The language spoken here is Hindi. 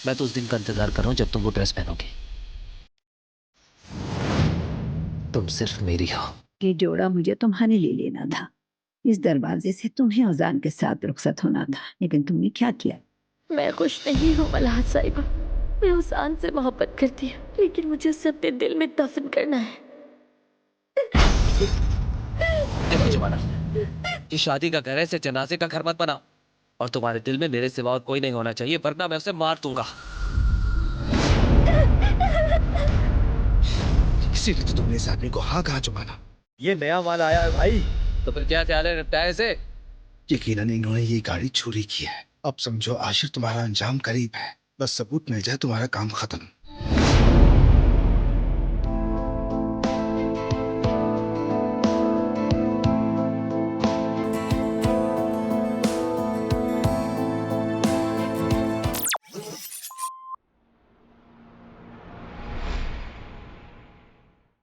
मैं तो उस दिन का इंतजार कर रहा हूँ जब तुम वो ड्रेस पहनोगे। तुम सिर्फ मेरी हो। ये जोड़ा मुझे तुम्हारे लिए लेना था। इस दरवाजे से तुम्हें अजान के साथ रुखसत होना था, लेकिन तुमने क्या किया? मैं खुश नहीं हूँ मलाहत साहिबा। मैं उसान से मोहब्बत करती हूँ, लेकिन मुझे उसे अपने दिल में दफन करना है। देखो जमाना, ये शादी का घर है, इसे जनाजे का घर मत बनाओ। और तुम्हारे दिल में मेरे सिवा और कोई नहीं होना चाहिए, वरना मैं उसे मार दूंगा। इसीलिए तो तुमने इस आदमी को हाँ कहा जुबाना। ये नया माल आया है भाई। तो फिर क्या ख्याल है, निपटाए इसे? यकीनन इन्होंने ये गाड़ी चोरी की है। अब समझो आशिर तुम्हारा अंजाम करीब है, बस सबूत मिल जाए तुम्हारा काम खत्म।